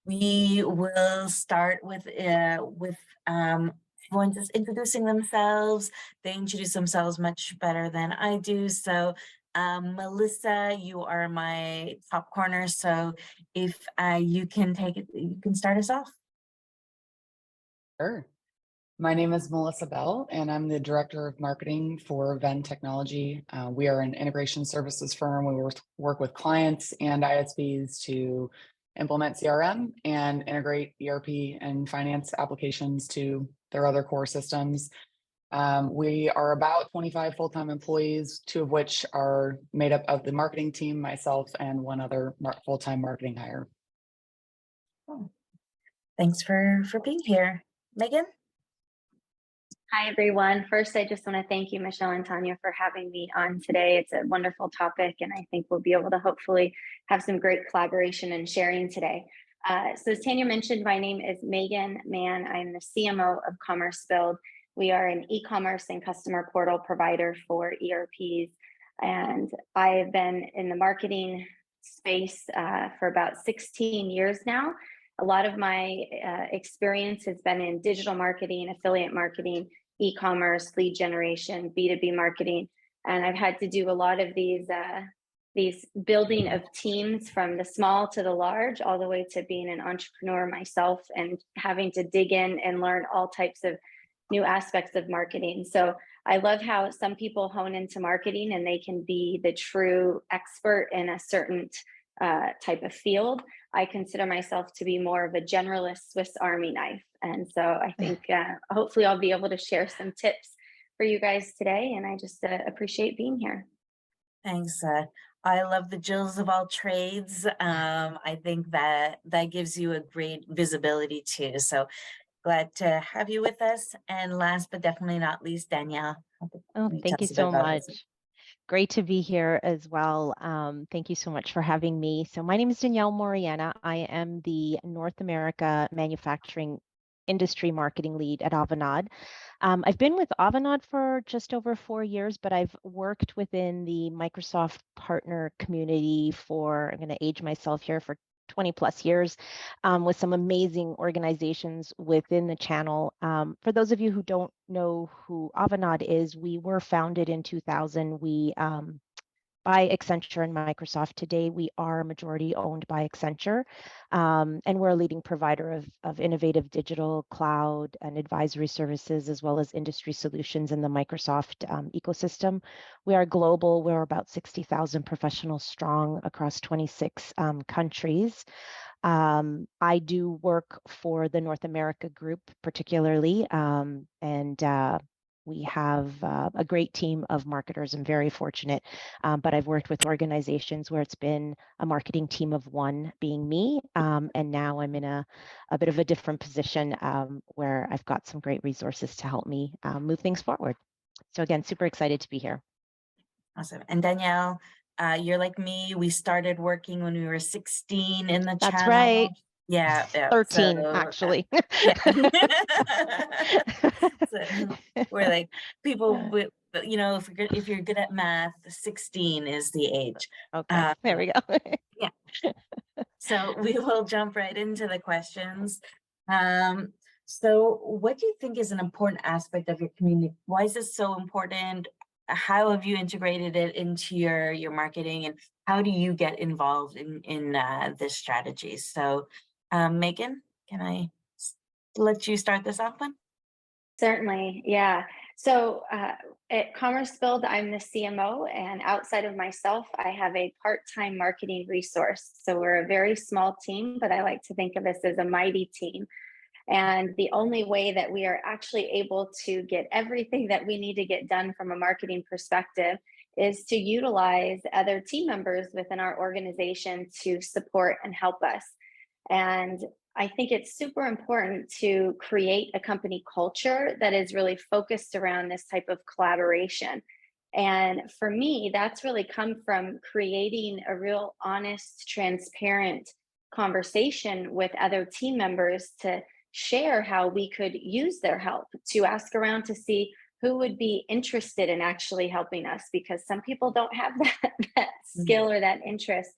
We will start with everyone just introducing themselves. They introduce themselves much better than I do. So Melissa, you are my top corner. So if you can take it, you can start us off. Sure. My name is Melissa Bell, and I'm the Director of Marketing for Venn Technology. We are an integration services firm. We work with clients and ISVs to implement CRM and integrate ERP and finance applications to their other core systems. We are about 25 full-time employees, 2 of which are made up of the marketing team, myself, and 1 other full-time marketing hire. Thanks for being here. Megan? Hi, everyone. First, I just want to thank you, Michelle and Tanya, for having me on today. It's a wonderful topic, and I think we'll be able to hopefully have some great collaboration and sharing today. So as Tanya mentioned, my name is Megan Mann. I'm the CMO of Commerce Build. We are an e-commerce and customer portal provider for ERPs, and I have been in the marketing space for about 16 years now. A lot of my experience has been in digital marketing, affiliate marketing, e-commerce, lead generation, B2B marketing, and I've had to do a lot of these building of teams from the small to the large, all the way to being an entrepreneur myself and having to dig in and learn all types of new aspects of marketing. So I love how some people hone into marketing and they can be the true expert in a certain type of field. I consider myself to be more of a generalist Swiss Army knife. And so I think hopefully I'll be able to share some tips for you guys today. And I just appreciate being here. Thanks. I love the Jills of all trades. I think that gives you a great visibility too. So glad to have you with us. And last but definitely not least, Danielle. Oh, thank you so much. Great to be here as well. Thank you so much for having me. So my name is Danielle Moriana. I am the North America Manufacturing Industry Marketing Lead at Avanade. I've been with Avanade for just over 4 years, but I've worked within the Microsoft partner community for, I'm going to age myself here, for 20 plus years with some amazing organizations within the channel. For those of you who don't know who Avanade is, we were founded in 2000. We by Accenture and Microsoft. Today, we are majority owned by Accenture, and we're a leading provider of innovative digital cloud and advisory services, as well as industry solutions in the Microsoft ecosystem. We are global. We're about 60,000 professionals strong across 26 countries. I do work for the North America group particularly, and we have a great team of marketers. I'm very fortunate, but I've worked with organizations where it's been a marketing team of 1, being me, and now I'm in a bit of a different position where I've got some great resources to help me move things forward. So again, super excited to be here. Awesome. And Danielle, you're like me. We started working when we were 16 in the channel. That's right. Yeah, 13 so, actually. Yeah. So we're like people with, you know, if you're good at math, 16 is the age. Okay, there we go. Yeah. So we will jump right into the questions. So what do you think is an important aspect of your community? Why is this so important? How have you integrated it into your marketing, and how do you get involved in this strategy? So Megan, can I let you start this off one? Certainly, yeah. So at Commerce Build, I'm the CMO, and outside of myself, I have a part-time marketing resource. So we're a very small team, but I like to think of this as a mighty team. And the only way that we are actually able to get everything that we need to get done from a marketing perspective is to utilize other team members within our organization to support and help us. And I think it's super important to create a company culture that is really focused around this type of collaboration. And for me, that's really come from creating a real honest, transparent conversation with other team members to share how we could use their help, to ask around to see who would be interested in actually helping us, because some people don't have that skill or that interest.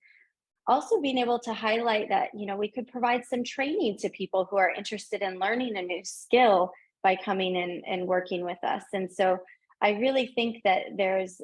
also being able to highlight that, we could provide some training to people who are interested in learning a new skill by coming in and working with us. And so I really think that there's,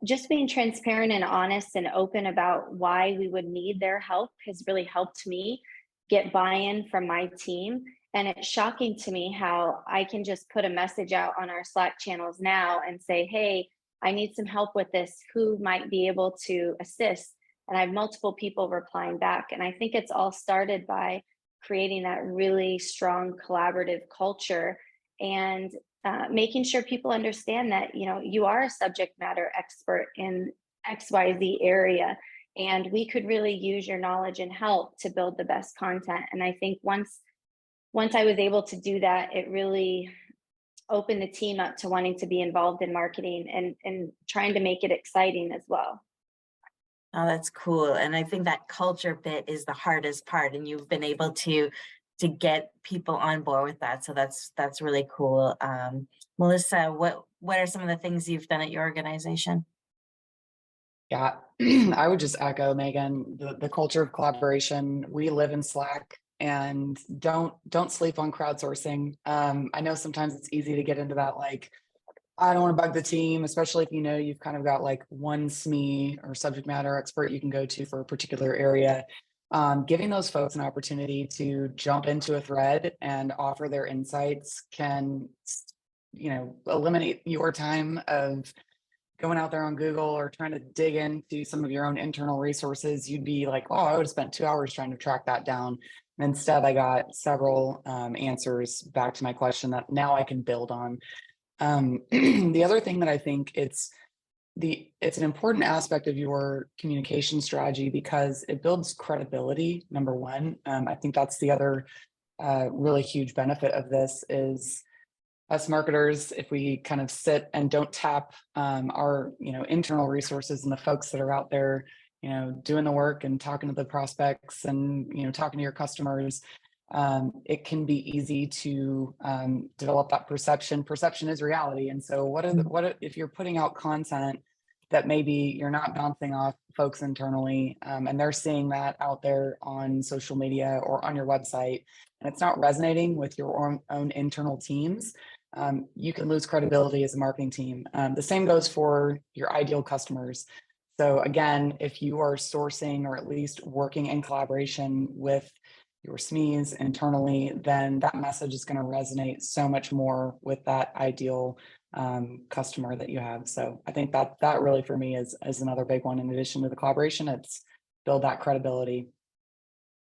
just being transparent and honest and open about why we would need their help has really helped me get buy-in from my team. And it's shocking to me how I can just put a message out on our Slack channels now and say, hey, I need some help with this. Who might be able to assist? And I have multiple people replying back. And I think it's all started by creating that really strong collaborative culture and making sure people understand that, you are a subject matter expert in XYZ area. And we could really use your knowledge and help to build the best content. And I think once I was able to do that, it really opened the team up to wanting to be involved in marketing and trying to make it exciting as well. Oh, that's cool. And I think that culture bit is the hardest part, and you've been able to get people on board with that. So that's really cool. Melissa, what are some of the things you've done at your organization? Yeah, I would just echo Megan, the culture of collaboration. We live in Slack, and don't sleep on crowdsourcing. I know sometimes it's easy to get into that, like, I don't want to bug the team, especially if you've kind of got like one SME or subject matter expert you can go to for a particular area. Giving those folks an opportunity to jump into a thread and offer their insights can, eliminate your time of going out there on Google or trying to dig into some of your own internal resources. You'd be like, oh, I would have spent 2 hours trying to track that down. And instead, I got several answers back to my question that now I can build on. The other thing that I think it's an important aspect of your communication strategy because it builds credibility, number one. I think that's the other really huge benefit of this is us marketers, if we kind of sit and don't tap our internal resources and the folks that are out there doing the work and talking to the prospects and talking to your customers, it can be easy to develop that perception. Perception is reality. And so what if you're putting out content that maybe you're not bouncing off folks internally and they're seeing that out there on social media or on your website and it's not resonating with your own internal teams, you can lose credibility as a marketing team. The same goes for your ideal customers. So again, if you are sourcing or at least working in collaboration with your SMEs internally, then that message is going to resonate so much more with that ideal customer that you have. So I think that really for me is another big one. In addition to the collaboration, it's build that credibility.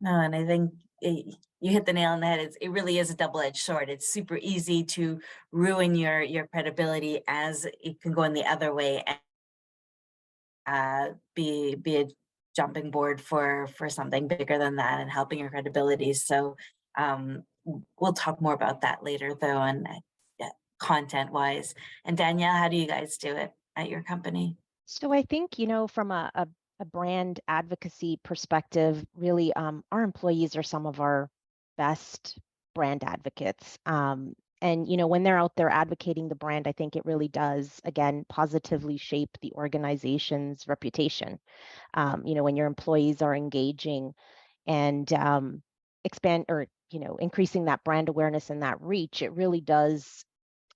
No, and I think you hit the nail on the head. It really is a double-edged sword. It's super easy to ruin your credibility, as it can go in the other way and be a jumping board for something bigger than that and helping your credibility. So we'll talk more about that later though, and content wise. And Danielle, how do you guys do it at your company? So I think, from a brand advocacy perspective, really our employees are some of our best brand advocates. And, when they're out there advocating the brand, I think it really does, again, positively shape the organization's reputation. When your employees are engaging and increasing that brand awareness and that reach, it really does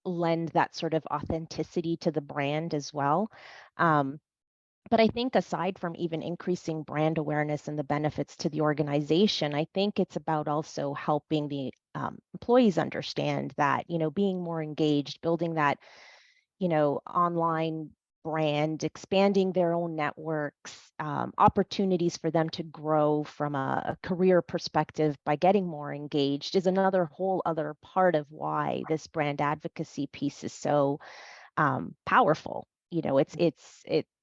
lend that sort of authenticity to the brand as well. But I think aside from even increasing brand awareness and the benefits to the organization, I think it's about also helping the employees understand that, being more engaged, building that, online brand, expanding their own networks, opportunities for them to grow from a career perspective by getting more engaged is another whole other part of why this brand advocacy piece is so powerful.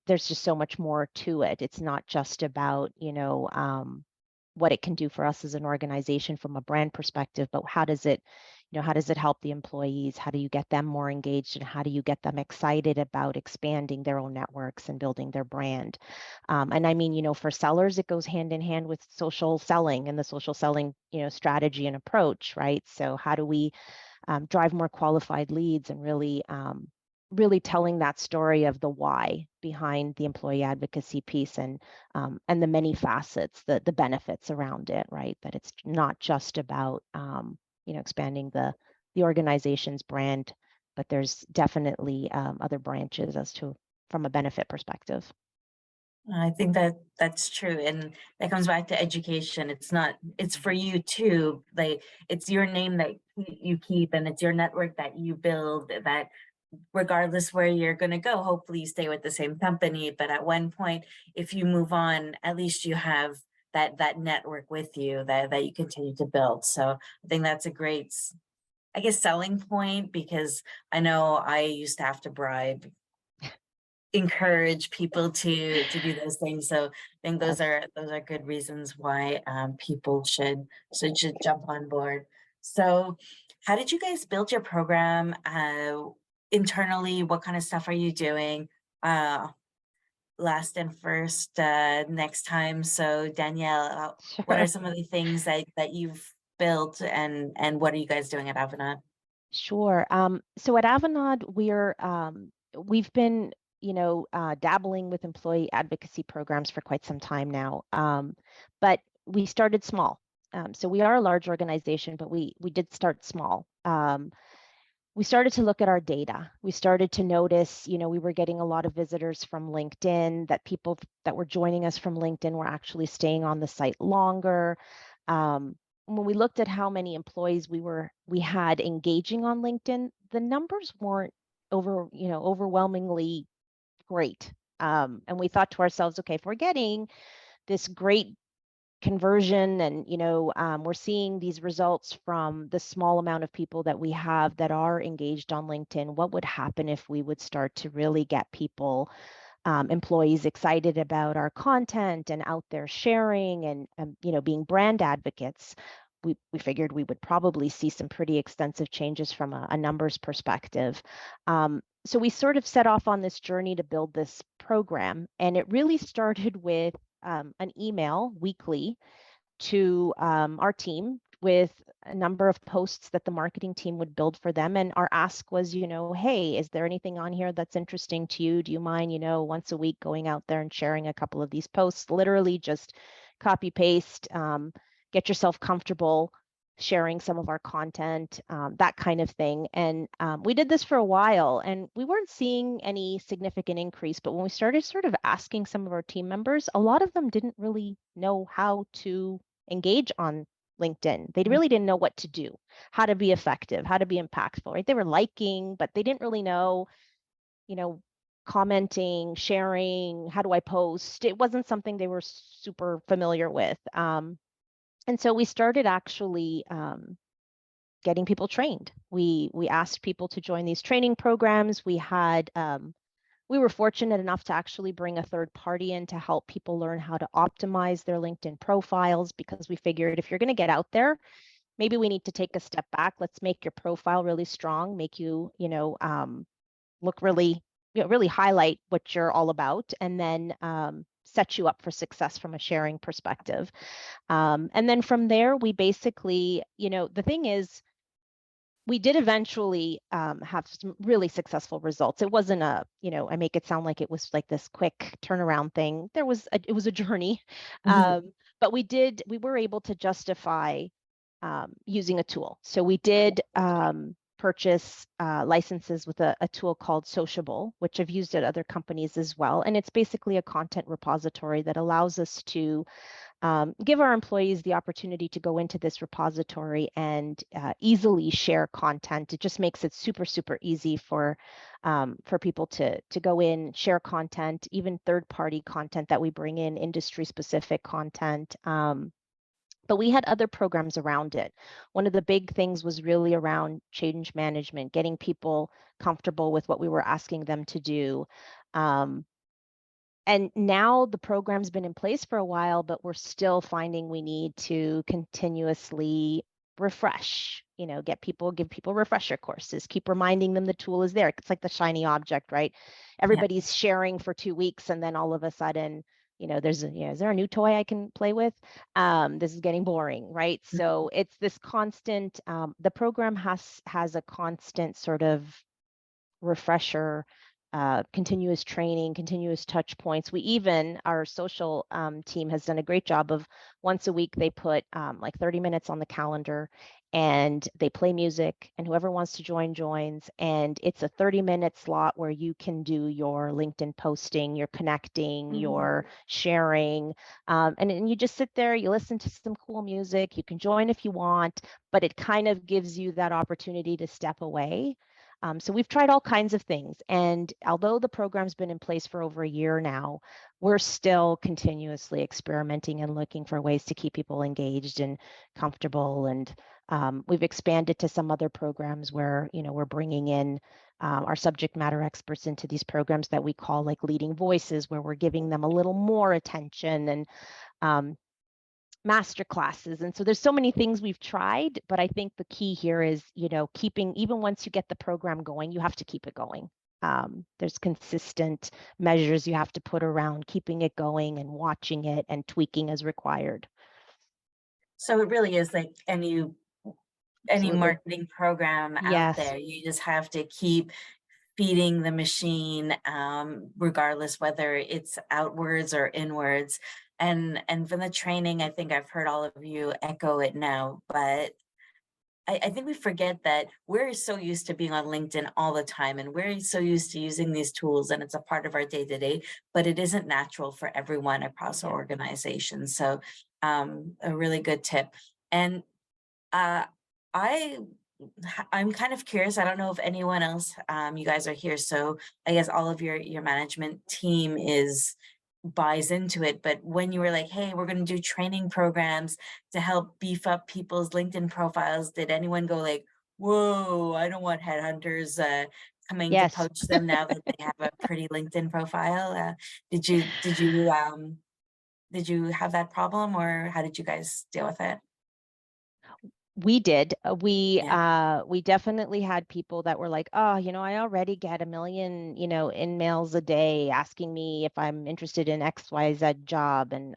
There's just so much more to it. It's not just about, what it can do for us as an organization from a brand perspective, but how does it help the employees? How do you get them more engaged, and how do you get them excited about expanding their own networks and building their brand? And I mean, for sellers, it goes hand in hand with social selling and the social selling, strategy and approach, right? So how do we drive more qualified leads and really really telling that story of the why behind the employee advocacy piece, and the many facets, the benefits around it, right? That it's not just about expanding the organization's brand, but there's definitely other branches as to from a benefit perspective. I think that that's true. And that comes back to education. It's for you too. Like, it's your name that you keep, and it's your network that you build, that regardless where you're going to go, hopefully you stay with the same company. But at one point, if you move on, at least you have that network with you that you continue to build. So I think that's a great, I guess, selling point, because I know I used to have to encourage people to do those things. So I think those are good reasons why people should jump on board. So how did you guys build your program internally? What kind of stuff are you doing? Last and first, next time. So Danielle, what are some of the things that you've built, and what are you guys doing at Avanade? Sure. So at Avanade, we've been dabbling with employee advocacy programs for quite some time now. But we started small. So we are a large organization, but we did start small. We started to look at our data. We started to notice, we were getting a lot of visitors from LinkedIn, that people that were joining us from LinkedIn were actually staying on the site longer. When we looked at how many employees we had engaging on LinkedIn, the numbers weren't overwhelmingly great. And we thought to ourselves, okay, if we're getting this great conversion, and we're seeing these results from the small amount of people that we have that are engaged on LinkedIn, what would happen if we would start to really get people, employees, excited about our content and out there sharing and being brand advocates? We figured we would probably see some pretty extensive changes from a numbers perspective. So we sort of set off on this journey to build this program, and it really started with an email weekly to our team with a number of posts that the marketing team would build for them. And our ask was, hey, is there anything on here that's interesting to you? Do you mind, once a week going out there and sharing a couple of these posts? Literally just copy paste, get yourself comfortable sharing some of our content, that kind of thing. And we did this for a while, and we weren't seeing any significant increase. But when we started sort of asking some of our team members, a lot of them didn't really know how to engage on LinkedIn. They really didn't know what to do, how to be effective, how to be impactful, right? They were liking, but they didn't really know, commenting, sharing, how do I post? It wasn't something they were super familiar with. And so we started actually getting people trained. We asked people to join these training programs. We were fortunate enough to actually bring a third party in to help people learn how to optimize their LinkedIn profiles, because we figured if you're going to get out there, maybe we need to take a step back. Let's make your profile really strong, make you, look really, really highlight what you're all about, and then set you up for success from a sharing perspective. And then from there, we basically, the thing is, we did eventually have some really successful results. It wasn't I make it sound like it was like this quick turnaround thing. It was a journey, but we were able to justify using a tool. So we did purchase licenses with a tool called Sociable, which I've used at other companies as well. And it's basically a content repository that allows us to give our employees the opportunity to go into this repository and easily share content. It just makes it super, super easy for people to go in, share content, even third-party content that we bring in, industry-specific content. But we had other programs around it. One of the big things was really around change management, getting people comfortable with what we were asking them to do. And now the program's been in place for a while, but we're still finding we need to continuously refresh, give people refresher courses, keep reminding them the tool is there. It's like the shiny object, right? Everybody's sharing for 2 weeks, and then all of a sudden, is there a new toy I can play with? This is getting boring, right? So it's this constant, the program has a constant sort of refresher, continuous training, continuous touch points. Our social team has done a great job of once a week, they put like 30 minutes on the calendar and they play music, and whoever wants to join joins. And it's a 30-minute slot where you can do your LinkedIn posting, your connecting, your sharing. And you just sit there, you listen to some cool music, you can join if you want, but it kind of gives you that opportunity to step away. So we've tried all kinds of things. And although the program's been in place for over a year now, we're still continuously experimenting and looking for ways to keep people engaged and comfortable. And we've expanded to some other programs where, we're bringing in our subject matter experts into these programs that we call like leading voices, where we're giving them a little more attention and master classes. And so there's so many things we've tried, but I think the key here is, keeping, even once you get the program going, you have to keep it going. There's consistent measures you have to put around keeping it going and watching it and tweaking as required. So it really is like any Absolutely. marketing program out Yes. there. You just have to keep feeding the machine, regardless whether it's outwards or inwards. And from the training, I think I've heard all of you echo it now, but I think we forget that we're so used to being on LinkedIn all the time, and we're so used to using these tools, and it's a part of our day-to-day, but it isn't natural for everyone across our organization. So a really good tip. And I'm kind of curious. I don't know if anyone else, you guys are here, so I guess all of your management team buys into it. But when you were like, hey, we're going to do training programs to help beef up people's LinkedIn profiles, did anyone go like, whoa, I don't want headhunters coming to poach them now that they have a pretty LinkedIn profile? Did you have that problem, or how did you guys deal with it? We did. We definitely had people that were like, oh, I already get 1 million, emails a day asking me if I'm interested in XYZ job. And,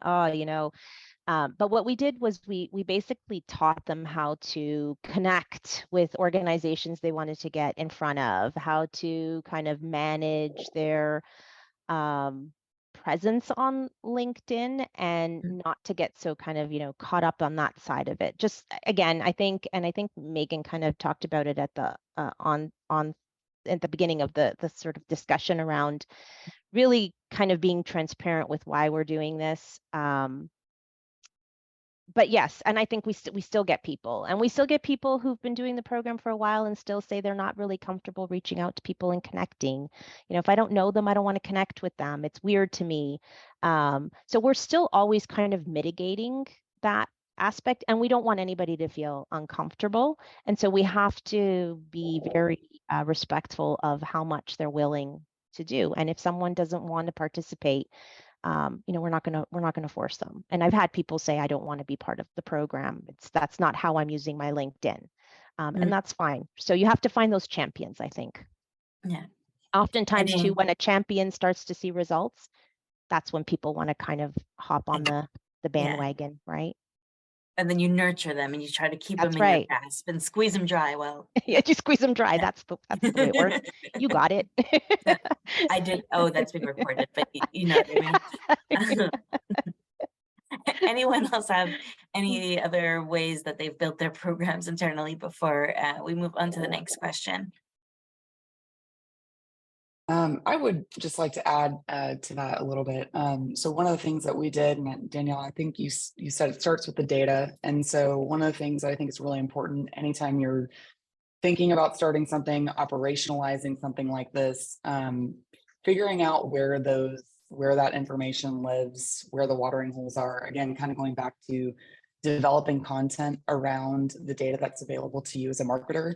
but what we did was we basically taught them how to connect with organizations they wanted to get in front of, how to kind of manage their presence on LinkedIn and not to get so kind of, caught up on that side of it. Just again, I think Megan kind of talked about it at the at the beginning of the sort of discussion around really kind of being transparent with why we're doing this. But yes, and I think we still get people, and we still get people who've been doing the program for a while and still say they're not really comfortable reaching out to people and connecting. If I don't know them, I don't want to connect with them. It's weird to me. So we're still always kind of mitigating that aspect, and we don't want anybody to feel uncomfortable. And so we have to be very respectful of how much they're willing to do. And if someone doesn't want to participate, we're not gonna force them. And I've had people say, I don't want to be part of the program. That's not how I'm using my LinkedIn. And that's fine. So you have to find those champions, I think. Yeah. Oftentimes too, when a champion starts to see results, that's when people want to kind of hop on the bandwagon, right? And then you nurture them and you try to keep them in your grasp and squeeze them dry. Well, yeah, just squeeze them dry. That's the way it works. You got it. I did. Oh, that's being recorded, but you know what I mean. Anyone else have any other ways that they've built their programs internally before we move on to the next question? I would just like to add to that a little bit. So one of the things that we did, and Danielle, I think you said it starts with the data. And so one of the things that I think is really important anytime you're thinking about starting something, operationalizing something like this, figuring out where that information lives, where the watering holes are. Again, kind of going back to developing content around the data that's available to you as a marketer.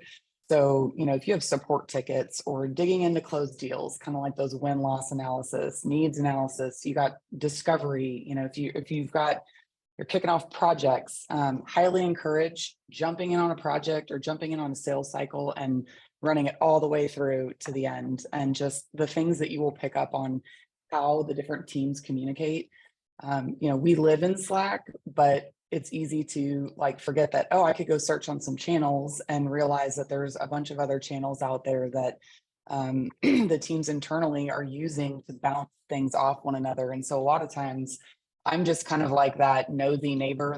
So, if you have support tickets or digging into closed deals, kind of like those win-loss analysis, needs analysis, you got discovery, if you're kicking off projects, highly encourage jumping in on a project or jumping in on a sales cycle and running it all the way through to the end. And just the things that you will pick up on how the different teams communicate. We live in Slack, but it's easy to forget that, I could go search on some channels and realize that there's a bunch of other channels out there that the teams internally are using to bounce things off one another. And so a lot of times I'm just kind of like that nosy neighbor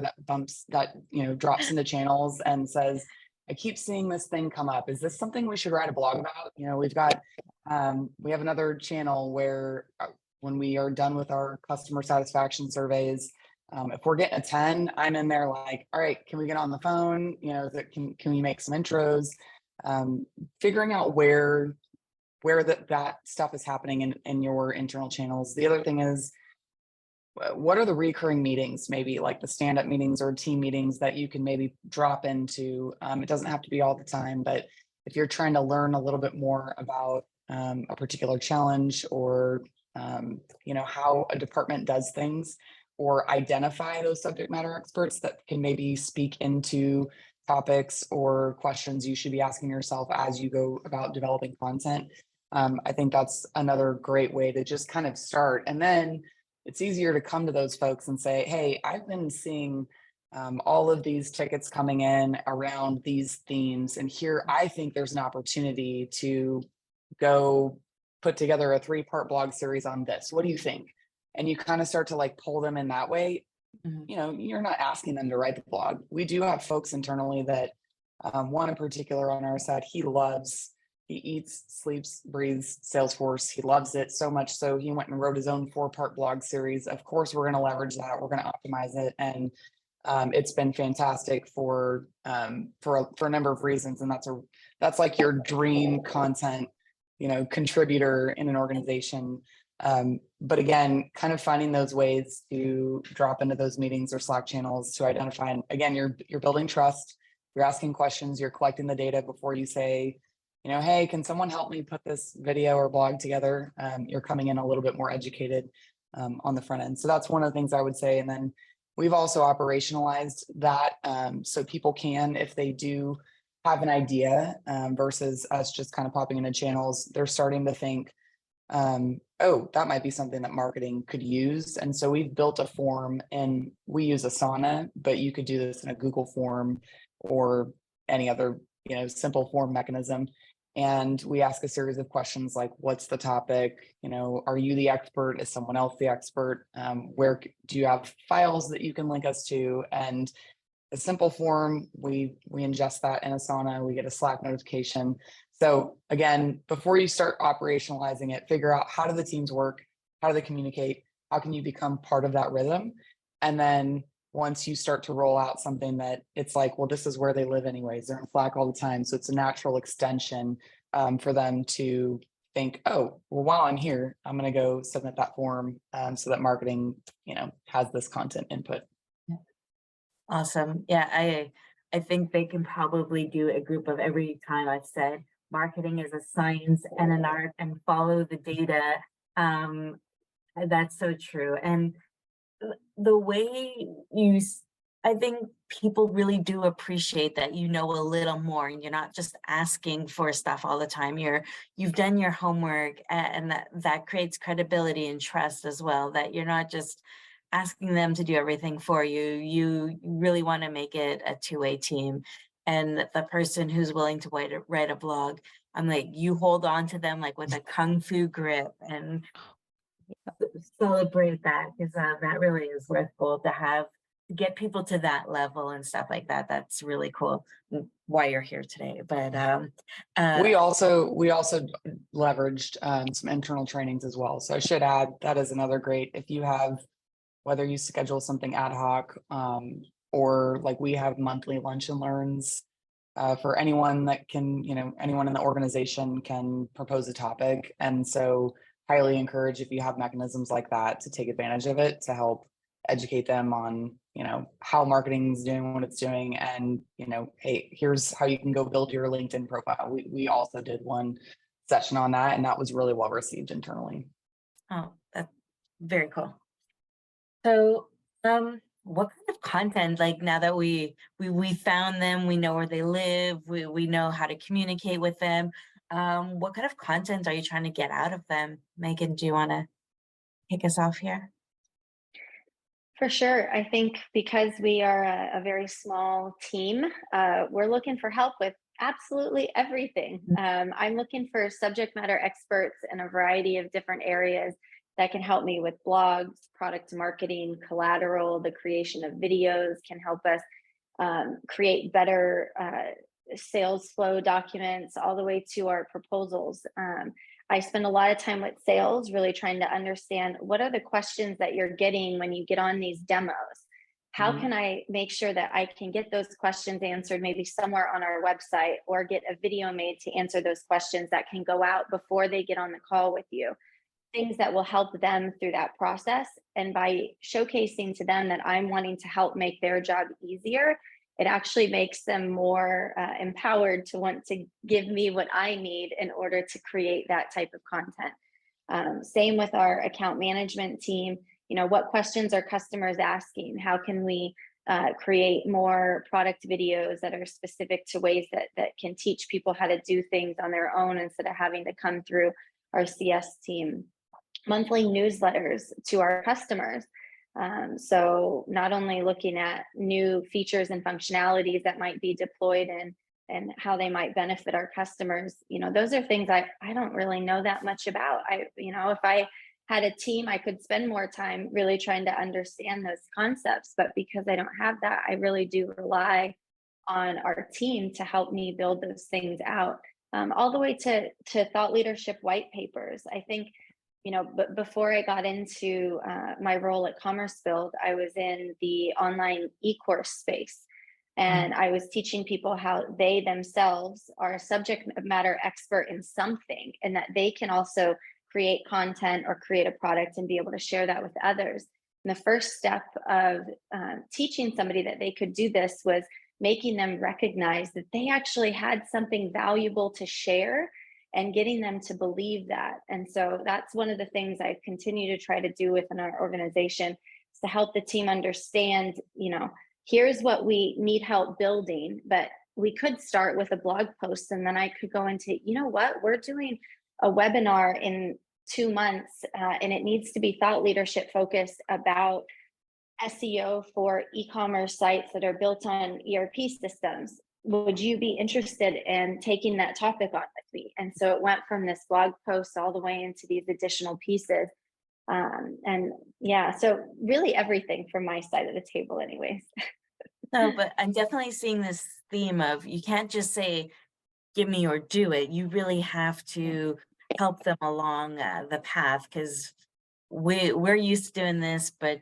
that drops into channels and says, I keep seeing this thing come up. Is this something we should write a blog about? We have another channel where when we are done with our customer satisfaction surveys, if we're getting a 10, I'm in there like, all right, can we get on the phone? Can we make some intros? Figuring out where that stuff is happening in your internal channels. The other thing is, what are the recurring meetings, maybe like the stand-up meetings or team meetings that you can maybe drop into? It doesn't have to be all the time, but if you're trying to learn a little bit more about a particular challenge or how a department does things, or identify those subject matter experts that can maybe speak into topics or questions you should be asking yourself as you go about developing content. I think that's another great way to just kind of start. And then it's easier to come to those folks and say, hey, I've been seeing all of these tickets coming in around these themes. And here, I think there's an opportunity to go put together a 3-part blog series on this. What do you think? And you kind of start to like pull them in that way. You're not asking them to write the blog. We do have folks internally that one in particular on our side, he eats, sleeps, breathes Salesforce. He loves it so much so he went and wrote his own 4-part blog series. Of course, we're going to leverage that. We're going to optimize it, and it's been fantastic for a number of reasons. And that's like your dream content, contributor in an organization. But again, kind of finding those ways to drop into those meetings or Slack channels to identify. And again, you're building trust. You're asking questions. You're collecting the data before you say, hey, can someone help me put this video or blog together? You're coming in a little bit more educated on the front end. So that's one of the things I would say. And then we've also operationalized that so people can, if they do have an idea versus us just kind of popping into channels, they're starting to think, oh, that might be something that marketing could use. And so we've built a form, and we use Asana, but you could do this in a Google form or any other, simple form mechanism. And we ask a series of questions like, what's the topic? Are you the expert? Is someone else the expert? Where do you have files that you can link us to? And a simple form, we ingest that in Asana, we get a Slack notification. So again, before you start operationalizing it, figure out, how do the teams work? How do they communicate? How can you become part of that rhythm? And then once you start to roll out something that it's like, well, this is where they live anyways, they're in Slack all the time. So it's a natural extension for them to think, oh, well, while I'm here, I'm going to go submit that form so that marketing, has this content input. Awesome. Yeah, I think they can probably do a group of every time I've said marketing is a science and an art, and follow the data. That's so true. And the way I think people really do appreciate that a little more, and you're not just asking for stuff all the time. You've done your homework, and that creates credibility and trust as well, that you're not just asking them to do everything for you. You really want to make it a two-way team. And the person who's willing to write a blog, I'm like, you hold on to them like with a kung fu grip and celebrate that, because that really is worth gold to get people to that level and stuff like that. That's really cool. Why you're here today. But we also leveraged some internal trainings as well. So I should add, that is another great, if you have, whether you schedule something ad hoc or like we have monthly lunch and learns for anyone that can, anyone in the organization can propose a topic. And so highly encourage, if you have mechanisms like that, to take advantage of it to help educate them on, how marketing is doing what it's doing. And, hey, here's how you can go build your LinkedIn profile. We also did one session on that, and that was really well received internally. Oh, that's very cool. So, what kind of content, like now that we found them, we know where they live, we know how to communicate with them, what kind of content are you trying to get out of them? Megan, do you want to kick us off here? For sure. I think because we are a very small team, we're looking for help with absolutely everything. I'm looking for subject matter experts in a variety of different areas that can help me with blogs, product marketing, collateral, the creation of videos can help us create better sales flow documents, all the way to our proposals. I spend a lot of time with sales, really trying to understand what are the questions that you're getting when you get on these demos. How can I make sure that I can get those questions answered maybe somewhere on our website, or get a video made to answer those questions that can go out before they get on the call with you? Things that will help them through that process. And by showcasing to them that I'm wanting to help make their job easier, it actually makes them more empowered to want to give me what I need in order to create that type of content. Same with our account management team. You know, what questions are customers asking? How can we create more product videos that are specific to ways that can teach people how to do things on their own instead of having to come through our CS team? Monthly newsletters to our customers. So not only looking at new features and functionalities that might be deployed and how they might benefit our customers, you know, those are things I don't really know that much about. If I had a team, I could spend more time really trying to understand those concepts, but because I don't have that, I really do rely on our team to help me build those things out, all the way to thought leadership white papers. I think, but before I got into my role at Commerce Build, I was in the online e-course space, and I was teaching people how they themselves are a subject matter expert in something, and that they can also create content or create a product and be able to share that with others. And the first step of teaching somebody that they could do this was making them recognize that they actually had something valuable to share, and getting them to believe that. And so that's one of the things I continue to try to do within our organization, is to help the team understand, here's what we need help building, but we could start with a blog post, and then I could go into, we're doing a webinar in 2 months, and it needs to be thought leadership focused about SEO for e-commerce sites that are built on ERP systems. Would you be interested in taking that topic on with me? And so it went from this blog post all the way into these additional pieces. So really everything from my side of the table anyways. No, but I'm definitely seeing this theme of, you can't just say, give me or do it. You really have to help them along the path, because we're used to doing this, but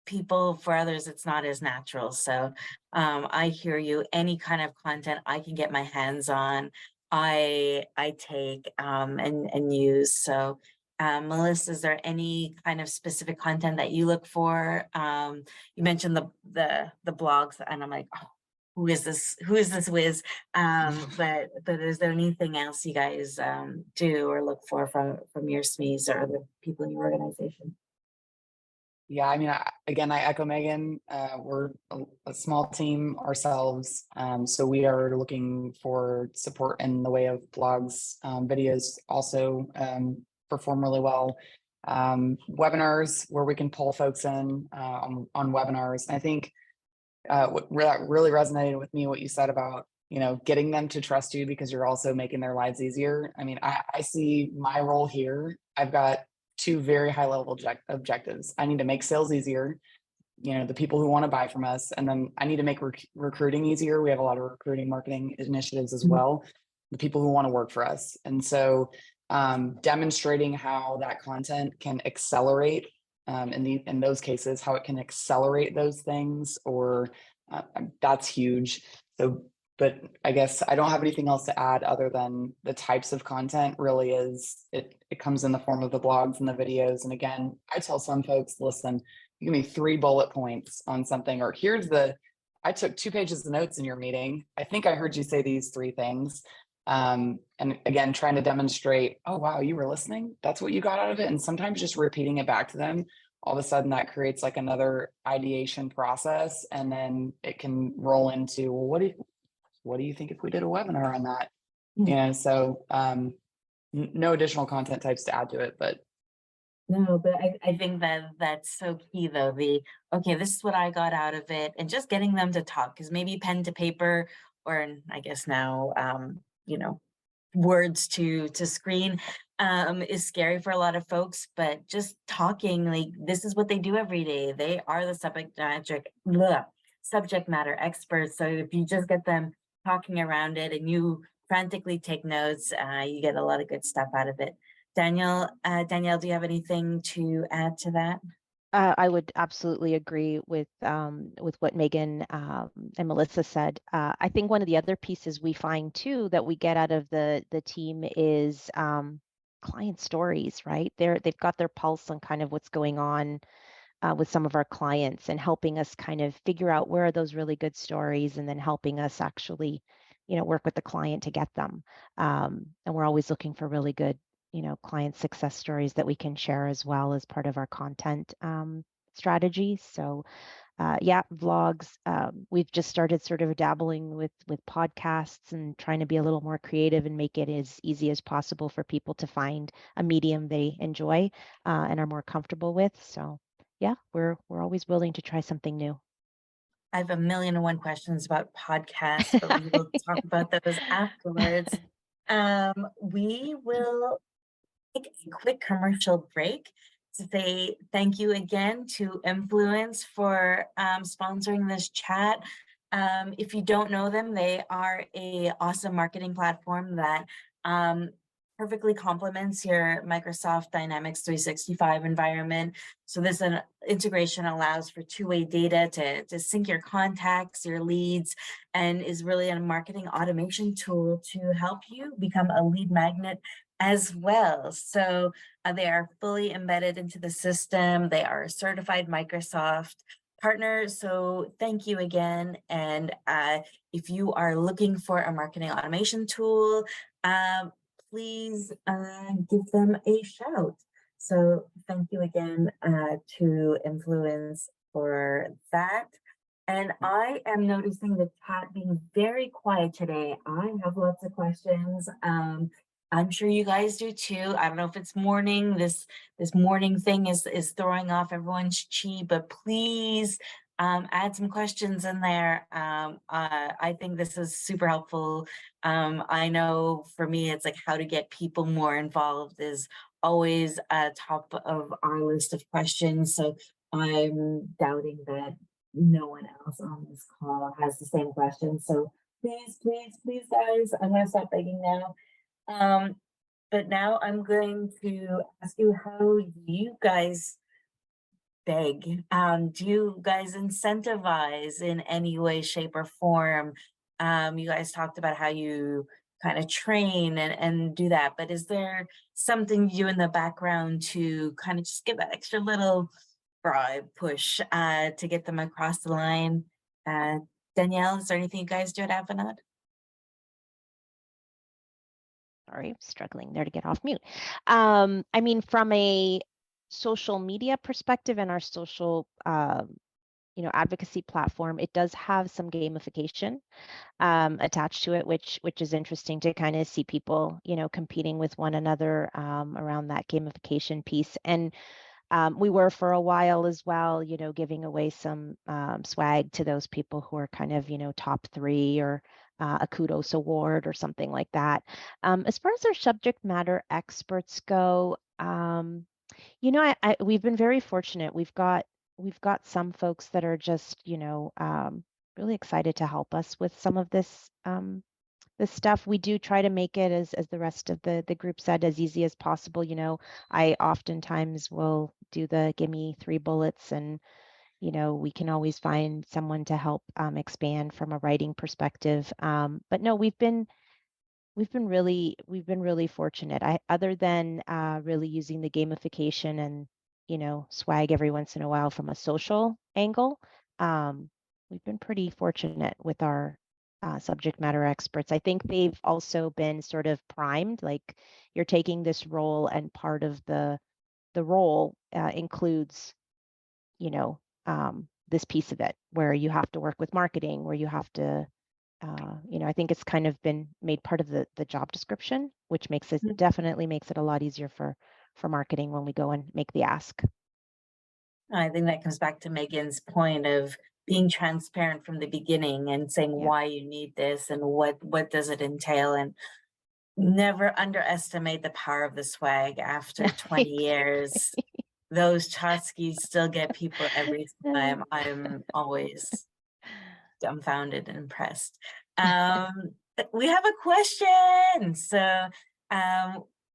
people, for others, it's not as natural. So I hear you. Any kind of content I can get my hands on, I take and use. So Melissa, is there any kind of specific content that you look for? You mentioned the blogs, and I'm like, oh, who is this whiz? But is there anything else you guys do or look for from your SMEs or the people in your organization? Yeah, I mean, I echo Megan. We're a small team ourselves, so we are looking for support in the way of blogs. Videos also perform really well. Webinars, where we can pull folks in on webinars. And I think what really resonated with me, what you said about, getting them to trust you because you're also making their lives easier. I mean, I see my role here. I've got 2 very high level objectives. I need to make sales easier, the people who want to buy from us. And then I need to make recruiting easier. We have a lot of recruiting marketing initiatives as well, the people who want to work for us. And so demonstrating how that content can accelerate in those cases, how it can accelerate those things, or that's huge. So, but I guess I don't have anything else to add other than the types of content really is, it comes in the form of the blogs and the videos. And again, I tell some folks, listen, you give me 3 bullet points on something, or I took 2 pages of notes in your meeting. I think I heard you say these 3 things. And again, trying to demonstrate, oh, wow, you were listening. That's what you got out of it. And sometimes just repeating it back to them, all of a sudden that creates like another ideation process. And then it can roll into, well, what do you think if we did a webinar on that? So no additional content types to add to it, but. No, but I think that's so key though. Okay, this is what I got out of it, and just getting them to talk, because maybe pen to paper or I guess now, you know, words to screen is scary for a lot of folks, but just talking, like, this is what they do every day. They are the subject matter experts. So if you just get them talking around it and you frantically take notes, you get a lot of good stuff out of it. Danielle, do you have anything to add to that? I would absolutely agree with what Megan and Melissa said. I think one of the other pieces we find too that we get out of the team is client stories, right? They've got their pulse on kind of what's going on with some of our clients and helping us kind of figure out where are those really good stories, and then helping us actually, work with the client to get them. And we're always looking for really good client success stories that we can share as well as part of our content strategy. So yeah, vlogs. We've just started sort of dabbling with podcasts and trying to be a little more creative and make it as easy as possible for people to find a medium they enjoy and are more comfortable with. So yeah, we're always willing to try something new. I have 1,000,001 questions about podcasts, but we will talk about those afterwards. We will take a quick commercial break to say thank you again to Influence for sponsoring this chat. If you don't know them, they are an awesome marketing platform that perfectly complements your Microsoft Dynamics 365 environment. So this integration allows for two-way data to sync your contacts, your leads, and is really a marketing automation tool to help you become a lead magnet as well. So they are fully embedded into the system. They are a certified Microsoft partner. So thank you again. And if you are looking for a marketing automation tool, please give them a shout. So thank you again to Influence for that. And I am noticing the chat being very quiet today. I have lots of questions. I'm sure you guys do too. I don't know if it's morning. This morning thing is throwing off everyone's chi, but please add some questions in there. I think this is super helpful. I know for me, it's like how to get people more involved is always top of our list of questions. So I'm doubting that no one else on this call has the same question. So please, guys, I'm gonna stop begging now. But now I'm going to ask you how you guys beg. Do you guys incentivize in any way, shape, or form? You guys talked about how you kind of train and do that, but is there something you do in the background to kind of just give that extra little bribe push to get them across the line? Danielle, is there anything you guys do at Avanade? Sorry, struggling there to get off mute. I mean, from a social media perspective and our social, advocacy platform, it does have some gamification attached to it, which is interesting to kind of see people, competing with one another around that gamification piece. And we were for a while as well, giving away some swag to those people who are kind of, top 3 or a kudos award or something like that. As far as our subject matter experts go, we've been very fortunate. We've got some folks that are just, really excited to help us with some of this stuff. We do try to make it, as the rest of the group said, as easy as possible. I oftentimes will do the give me 3 bullets, and we can always find someone to help expand from a writing perspective. But no, we've been really fortunate. Other than really using the gamification and swag every once in a while from a social angle, we've been pretty fortunate with our subject matter experts. I think they've also been sort of primed, like you're taking this role, and part of the role includes this piece of it where you have to work with marketing, where you have to I think it's kind of been made part of the job description, which makes it definitely makes it a lot easier for marketing when we go and make the ask. I think that comes back to Megan's point of being transparent from the beginning and saying why you need this and what does it entail, and never underestimate the power of the swag. After 20 years, those tchotchkes still get people every time. I'm always dumbfounded and impressed. We have a question. So,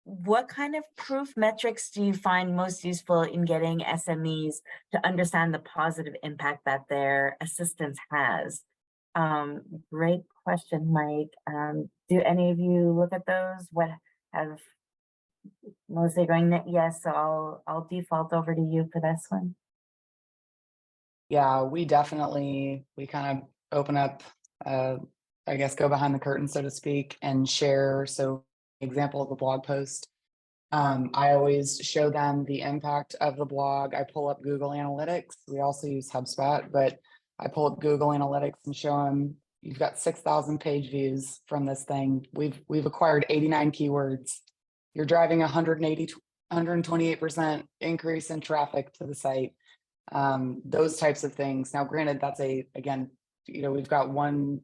what kind of proof metrics do you find most useful in getting SMEs to understand the positive impact that their assistance has? Great question, Mike. Do any of you look at those? What have mostly going? Yes, so I'll default over to you for this one. Yeah, we kind of open up, I guess, go behind the curtain, so to speak, and share. So, example of a blog post. I always show them the impact of the blog. I pull up Google Analytics. We also use HubSpot, but I pull up Google Analytics and show them you've got 6,000 page views from this thing. We've acquired 89 keywords. You're driving 128% increase in traffic to the site. Those types of things. Now, granted, that's again, we've got one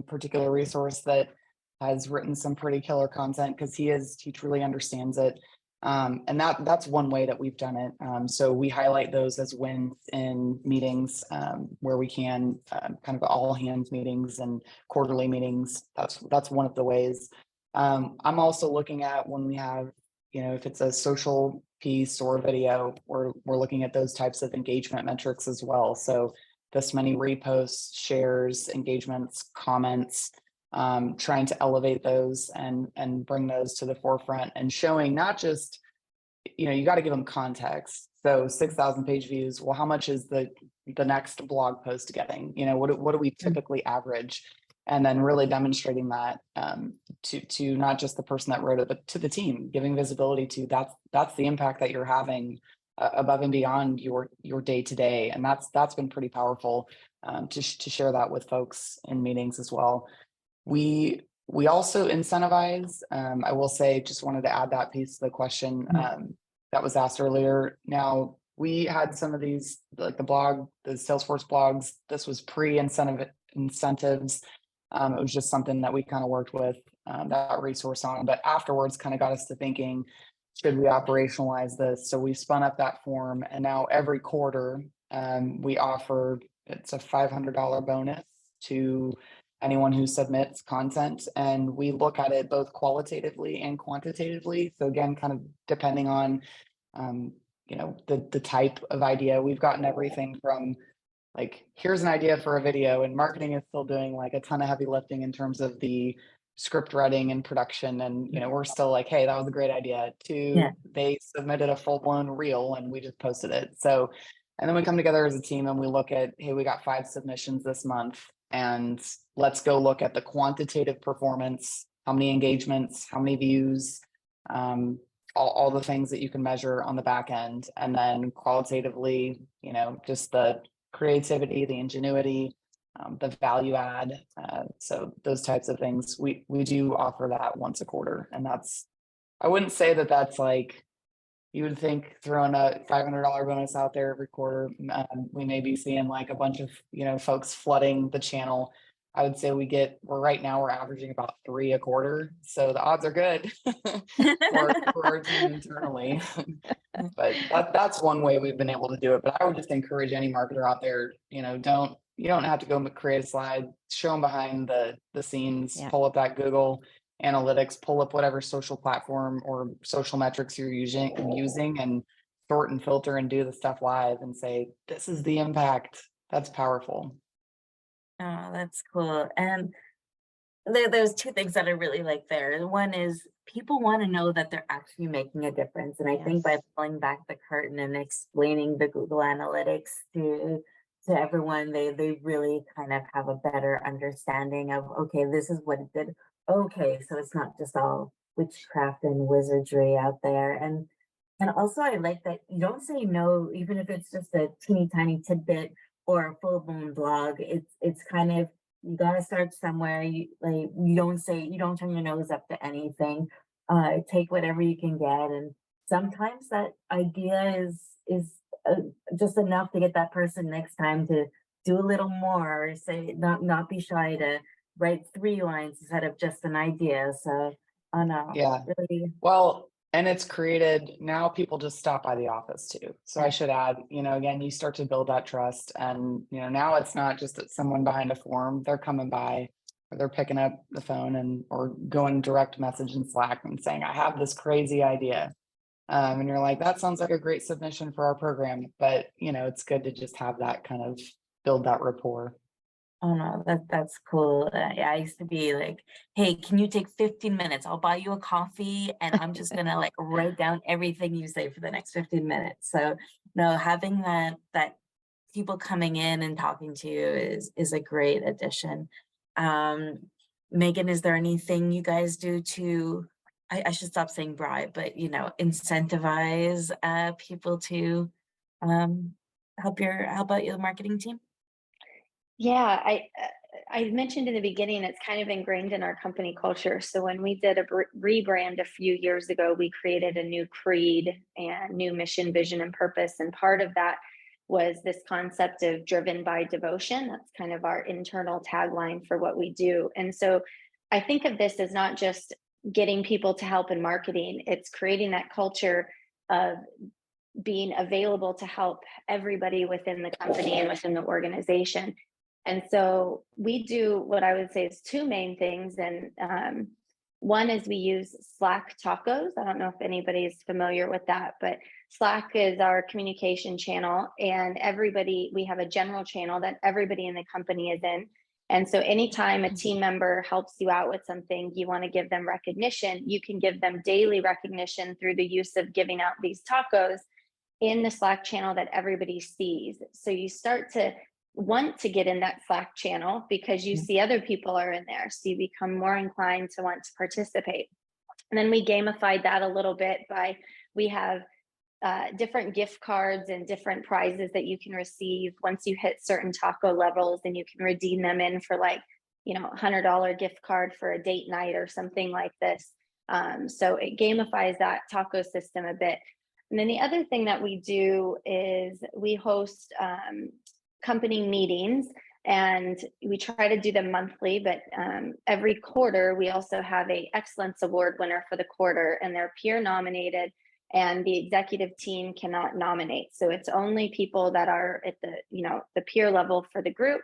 particular resource that has written some pretty killer content because he truly understands it. And that's one way that we've done it. So we highlight those as wins in meetings where we can, kind of all hands meetings and quarterly meetings. That's one of the ways. I'm also looking at when we have, if it's a social piece or a video, we're looking at those types of engagement metrics as well. So this many reposts, shares, engagements, comments, trying to elevate those and bring those to the forefront and showing not just, you got to give them context. So 6,000 page views. Well, how much is the next blog post getting? What do we typically average? And then really demonstrating that to not just the person that wrote it, but to the team, giving visibility to that's the impact that you're having above and beyond your day to day. And that's been pretty powerful to share that with folks in meetings as well. We also incentivize. I will say, just wanted to add that piece to the question that was asked earlier. Now, we had some of these, like the Salesforce blogs. This was incentives. It was just something that we kind of worked with that resource on, but afterwards kind of got us to thinking, should we operationalize this? So we spun up that form, and now every quarter we offer, it's a $500 bonus to anyone who submits content, and we look at it both qualitatively and quantitatively. So again, kind of depending on the type of idea. We've gotten everything from like, here's an idea for a video, and marketing is still doing like a ton of heavy lifting in terms of the script writing and production. And, we're still like, hey, that was a great idea, they submitted a full blown reel and we just posted it. So, and then we come together as a team and we look at, hey, we got 5 submissions this month, and let's go look at the quantitative performance, how many engagements, how many views, all the things that you can measure on the back end. And then qualitatively, just the creativity, the ingenuity, the value add. So those types of things, we do offer that once a quarter. And I wouldn't say that's like, you would think throwing a $500 bonus out there every quarter, we may be seeing like a bunch of, folks flooding the channel. I would say right now we're averaging about 3 a quarter. So the odds are good for our team internally. But that's one way we've been able to do it. But I would just encourage any marketer out there, you don't have to go create a slide, show them behind the scenes, pull up that Google Analytics, pull up whatever social platform or social metrics you're using and sort and filter and do the stuff live and say, this is the impact. That's powerful. Oh, that's cool. And there's 2 things that I really like there. One is people want to know that they're actually making a difference. And I think by pulling back the curtain and explaining the Google Analytics to everyone, they really kind of have a better understanding of, okay, this is what it did. Okay, so it's not just all witchcraft and wizardry out there. And also I like that you don't say no, even if it's just a teeny tiny tidbit or a full-blown blog. It's kind of, you got to start somewhere. You don't turn your nose up to anything. Take whatever you can get, and sometimes that idea is just enough to get that person next time to do a little more, or say, not be shy to write 3 lines instead of just an idea. So, oh no, Yeah. really, Well, and it's created, now people just stop by the office too. So I should add, again, you start to build that trust, and, now it's not just that someone behind a form, they're coming by, or they're picking up the phone or going direct message in Slack and saying, I have this crazy idea. And you're like, that sounds like a great submission for our program. But, it's good to just have that kind of build that rapport. oh no, that's cool. Yeah, I used to be like, hey, can you take 15 minutes? I'll buy you a coffee and I'm just gonna like write down everything you say for the next 15 minutes. So no, having that people coming in and talking to you is a great addition. Megan, is there anything you guys do to, I should stop saying bribe, but incentivize people to help out your marketing team? Yeah, I mentioned in the beginning, it's kind of ingrained in our company culture. So when we did a rebrand a few years ago, we created a new creed and new mission, vision, and purpose. And part of that was this concept of driven by devotion. That's kind of our internal tagline for what we do. And so I think of this as not just getting people to help in marketing, it's creating that culture of being available to help everybody within the company and within the organization. And so we do what I would say is 2 main things. And one is we use Slack tacos. I don't know if anybody's familiar with that, but Slack is our communication channel, and we have a general channel that everybody in the company is in. And so anytime a team member helps you out with something, you want to give them recognition, you can give them daily recognition through the use of giving out these tacos in the Slack channel that everybody sees. So you start to want to get in that Slack channel because you see other people are in there. So you become more inclined to want to participate. And then we gamified that a little bit we have different gift cards and different prizes that you can receive once you hit certain taco levels, and you can redeem them in for $100 gift card for a date night or something like this. So it gamifies that taco system a bit. And then the other thing that we do is we host company meetings, and we try to do them monthly, but every quarter we also have a excellence award winner for the quarter, and they're peer nominated, and the executive team cannot nominate. So it's only people that are at the peer level for the group,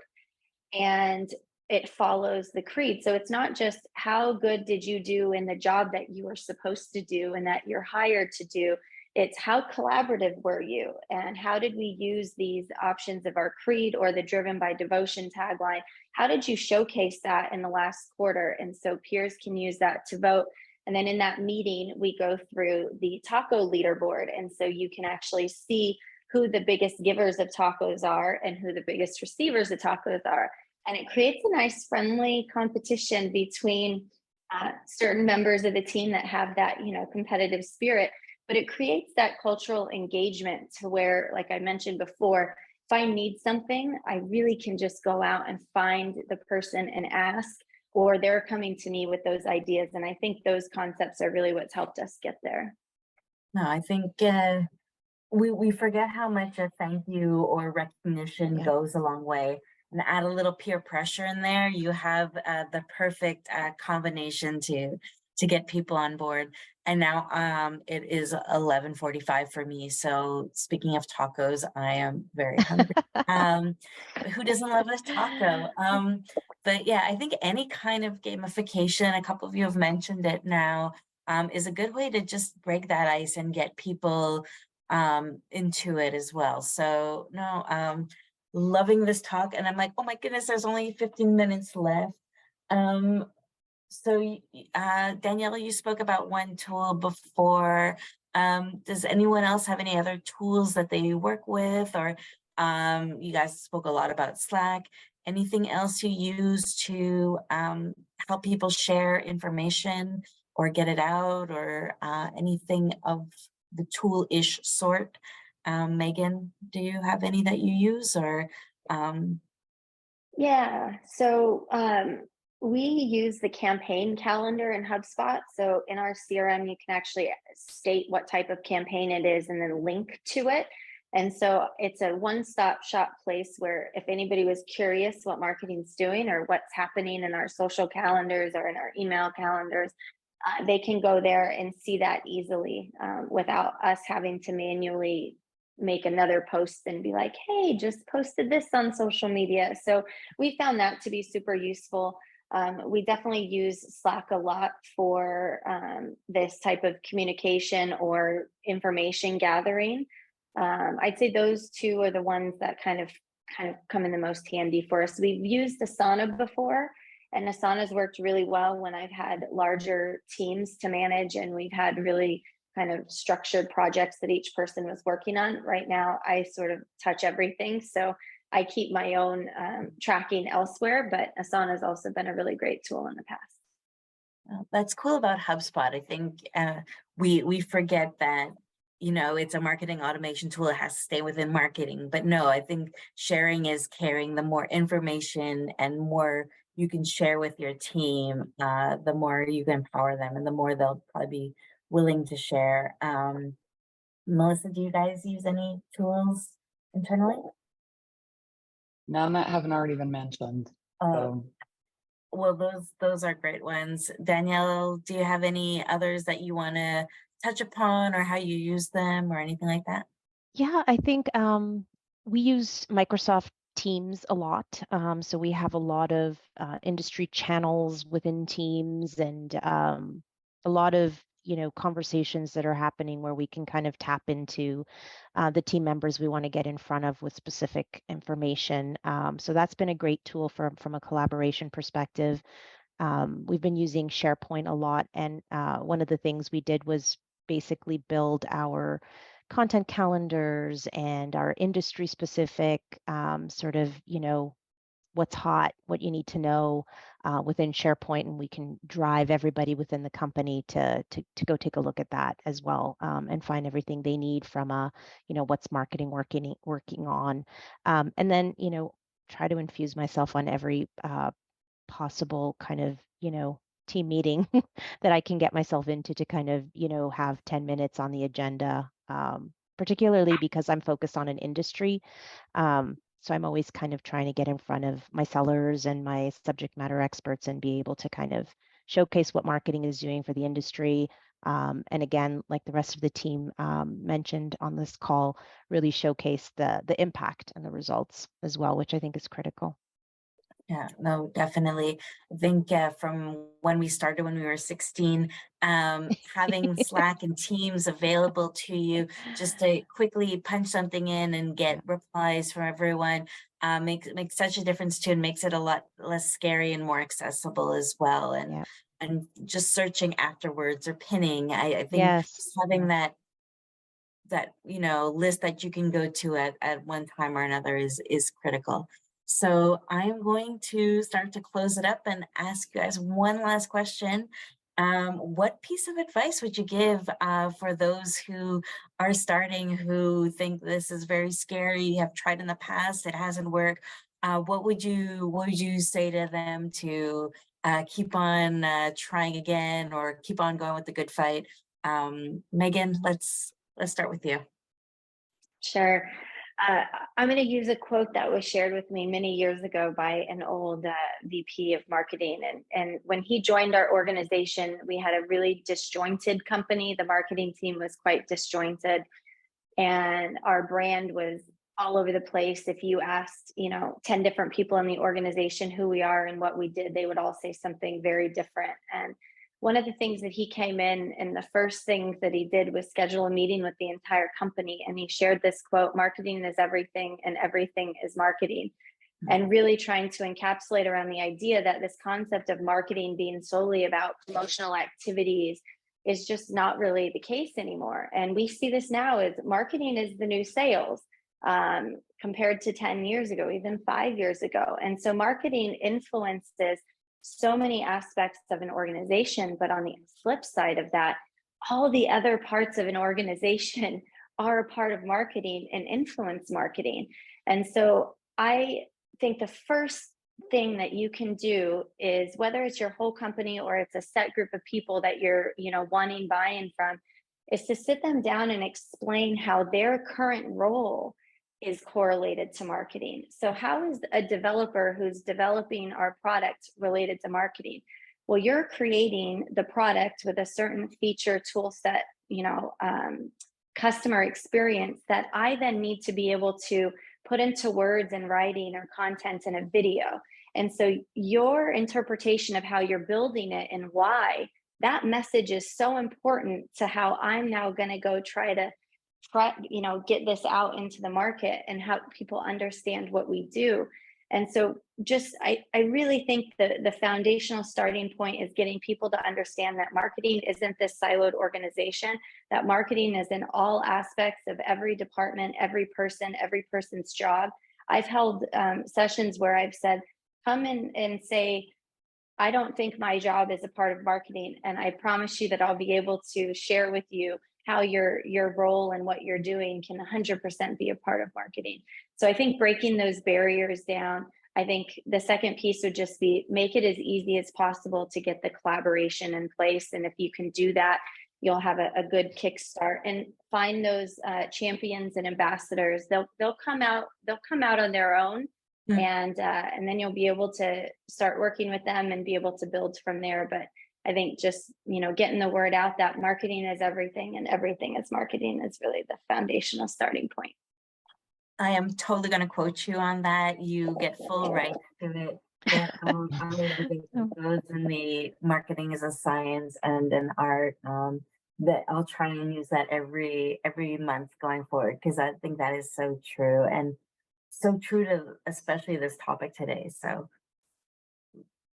and it follows the creed. So it's not just how good did you do in the job that you were supposed to do and that you're hired to do. It's how collaborative were you, and how did we use these options of our creed or the driven by devotion tagline? How did you showcase that in the last quarter? And so peers can use that to vote. And then in that meeting, we go through the taco leaderboard. And so you can actually see who the biggest givers of tacos are and who the biggest receivers of tacos are. And it creates a nice friendly competition between certain members of the team that have that, competitive spirit. But it creates that cultural engagement to where, like I mentioned before, if I need something, I really can just go out and find the person and ask, or they're coming to me with those ideas. And I think those concepts are really what's helped us get there. No, I think we forget how much a thank you or recognition goes a long way. And add a little peer pressure in there, you have the perfect combination to get people on board. And now it is 11:45 for me. So speaking of tacos, I am very hungry. Who doesn't love a taco? But yeah, I think any kind of gamification, a couple of you have mentioned it now, is a good way to just break that ice and get people into it as well. So no, loving this talk. And I'm like, oh my goodness, there's only 15 minutes left. So Daniela, you spoke about one tool before. Does anyone else have any other tools that they work with? Or you guys spoke a lot about Slack. Anything else you use to help people share information or get it out, or anything of the tool-ish sort? Megan, do you have any that you use, or? Yeah, so we use the campaign calendar in HubSpot. So in our CRM, you can actually state what type of campaign it is and then link to it. And so it's a one-stop shop place where if anybody was curious what marketing's doing or what's happening in our social calendars or in our email calendars, they can go there and see that easily without us having to manually make another post and be like, hey, just posted this on social media. So we found that to be super useful. We definitely use Slack a lot for this type of communication or information gathering. I'd say those two are the ones that kind of come in the most handy for us. We've used Asana before, and Asana's worked really well when I've had larger teams to manage and we've had really kind of structured projects that each person was working on. Right now, I sort of touch everything. So I keep my own tracking elsewhere, but Asana has also been a really great tool in the past. Well, that's cool about HubSpot. I think we forget that, you know, it's a marketing automation tool. It has to stay within marketing. But no, I think sharing is caring. The more information and more you can share with your team, the more you can empower them and the more they'll probably be willing to share. Melissa, do you guys use any tools internally? None that haven't already been mentioned. So. Well, those are great ones. Danielle, do you have any others that you want to touch upon or how you use them or anything like that? Yeah, I think we use Microsoft Teams a lot. So we have a lot of industry channels within Teams and a lot of, you know, conversations that are happening where we can kind of tap into the team members we want to get in front of with specific information. So that's been a great tool from a collaboration perspective. We've been using SharePoint a lot, and one of the things we did was basically build our content calendars and our industry specific sort of, you know, what's hot, what you need to know within SharePoint, and we can drive everybody within the company to go take a look at that as well and find everything they need from you know, what's marketing working on, and then, you know, try to infuse myself on every possible kind of, you know, team meeting that I can get myself into to kind of, you know, have 10 minutes on the agenda, particularly because I'm focused on an industry. So I'm always kind of trying to get in front of my sellers and my subject matter experts and be able to kind of showcase what marketing is doing for the industry. And again, like the rest of the team mentioned on this call, really showcase the impact and the results as well, which I think is critical. Yeah, no, definitely. I think from when we started when we were 16, having Slack and Teams available to you just to quickly punch something in and get replies from everyone makes such a difference too, and makes it a lot less scary and more accessible as well. And just searching afterwards or pinning, I think just having that you know, list that you can go to at one time or another is critical. So I'm going to start to close it up and ask you guys one last question. What piece of advice would you give for those who are starting, who think this is very scary, have tried in the past, it hasn't worked? What would you say to them to keep on trying again or keep on going with the good fight? Megan, let's start with you. Sure. I'm going to use a quote that was shared with me many years ago by an old VP of marketing. And when he joined our organization, we had a really disjointed company. The marketing team was quite disjointed, and our brand was all over the place. If you asked, 10 different people in the organization who we are and what we did, they would all say something very different. And one of the things that he came in and the first things that he did was schedule a meeting with the entire company. And he shared this quote, "Marketing is everything and everything is marketing." And really trying to encapsulate around the idea that this concept of marketing being solely about promotional activities is just not really the case anymore. And we see this now as marketing is the new sales compared to 10 years ago, even 5 years ago. And so marketing influences so many aspects of an organization, but on the flip side of that, all the other parts of an organization are a part of marketing and influence marketing. And so I think the first thing that you can do is, whether it's your whole company or it's a set group of people that you're, wanting buy-in from, is to sit them down and explain how their current role is correlated to marketing. So how is a developer who's developing our product related to marketing? Well, you're creating the product with a certain feature, tool set, customer experience that I then need to be able to put into words and writing or content in a video. And so your interpretation of how you're building it and why, that message is so important to how I'm now going to go try to get this out into the market and help people understand what we do. And so I really think the foundational starting point is getting people to understand that marketing isn't this siloed organization, that marketing is in all aspects of every department, every person's job. I've held sessions where I've said, come in and say, I don't think my job is a part of marketing. And I promise you that I'll be able to share with you how your role and what you're doing can 100% be a part of marketing. So I think breaking those barriers down, I think the second piece would just be make it as easy as possible to get the collaboration in place. And if you can do that, you'll have a good kickstart, and find those champions and ambassadors. They'll come out on their own. And then you'll be able to start working with them and be able to build from there. But I think just, getting the word out that marketing is everything and everything is marketing is really the foundational starting point. I am totally going to quote you on that. You get full rights to it. Yeah, I those in the marketing is a science and an art. That I'll try and use that every month going forward, because I think that is so true, and so true to especially this topic today. So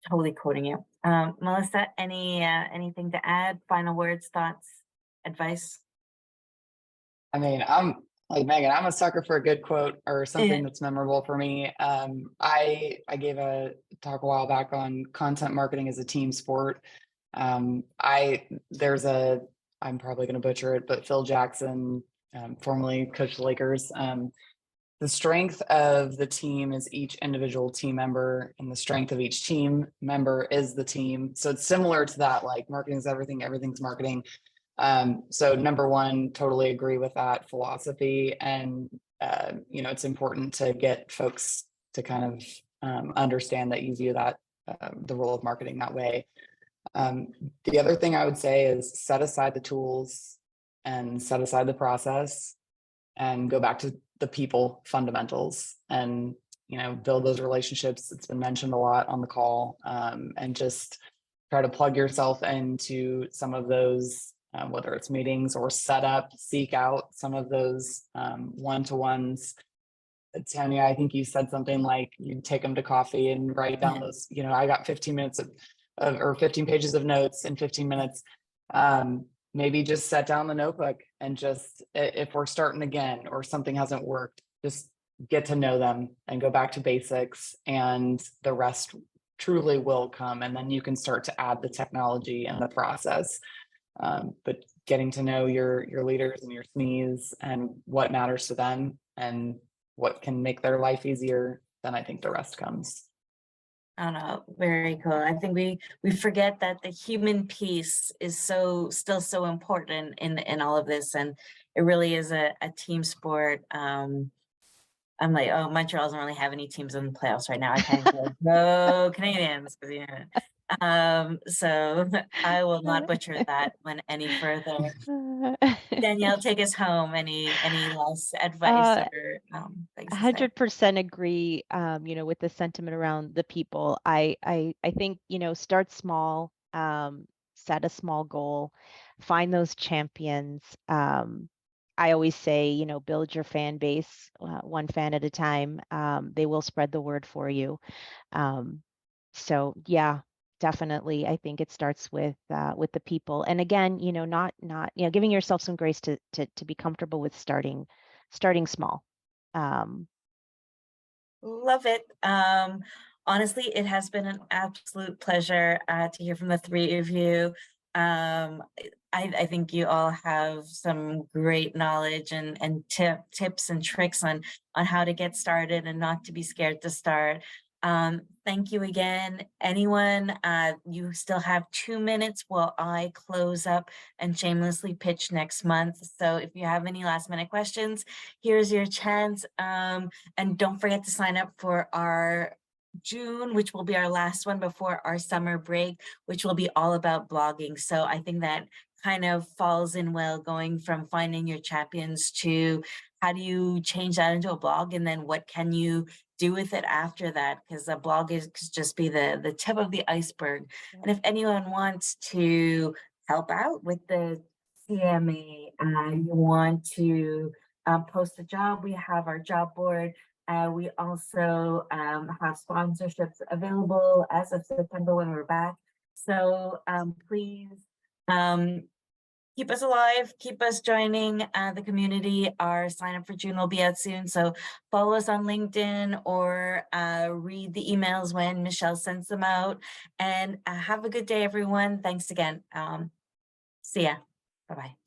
totally quoting you. Melissa, anything to add? Final words, thoughts, advice? I mean, I'm like Megan, I'm a sucker for a good quote or something that's memorable for me. I gave a talk a while back on content marketing as a team sport. I'm probably going to butcher it, but Phil Jackson, formerly coached the Lakers. The strength of the team is each individual team member, and the strength of each team member is the team. So it's similar to that, like marketing is everything, everything's marketing. So number one, totally agree with that philosophy. And, it's important to get folks to kind of understand that you view that, the role of marketing that way. The other thing I would say is set aside the tools and set aside the process and go back to the people fundamentals and, build those relationships. It's been mentioned a lot on the call, and just try to plug yourself into some of those, whether it's meetings or seek out some of those one-to-ones. Tanya, I think you said something like you take them to coffee and write down those, I got 15 minutes or 15 pages of notes in 15 minutes. Maybe just set down the notebook and just, if we're starting again or something hasn't worked, just get to know them and go back to basics, and the rest truly will come. And then you can start to add the technology and the process. But getting to know your leaders and your SMEs and what matters to them and what can make their life easier, then I think the rest comes. I don't know. Very cool. I think we forget that the human piece is still so important in all of this, and it really is a team sport. I'm like, oh, Montreal doesn't really have any teams in the playoffs right now. I can't go, no Canadians. So I will not butcher that one any further. Danielle, take us home. Any last advice or things to say? 100% agree, with the sentiment around the people. I think, start small, set a small goal, find those champions. I always say, build your fan base, one fan at a time. They will spread the word for you. So yeah, definitely. I think it starts with the people. And again, not giving yourself some grace to be comfortable with starting small. Love it. Honestly, it has been an absolute pleasure to hear from the three of you. I think you all have some great knowledge and tips and tricks on how to get started and not to be scared to start. Thank you again. Anyone, you still have 2 minutes while I close up and shamelessly pitch next month. So if you have any last minute questions, here's your chance. And don't forget to sign up for our June, which will be our last one before our summer break, which will be all about blogging. So I think that kind of falls in well, going from finding your champions to how do you change that into a blog, and then what can you do with it after that, because a blog is just be the tip of the iceberg. And if anyone wants to help out with the CMA, you want to post a job, we have our job board. We also have sponsorships available as of September when we're back. So please keep us alive, keep us joining the community. Our sign up for June will be out soon. So follow us on LinkedIn or read the emails when Michelle sends them out. And have a good day, everyone. Thanks again. See ya. Bye-bye.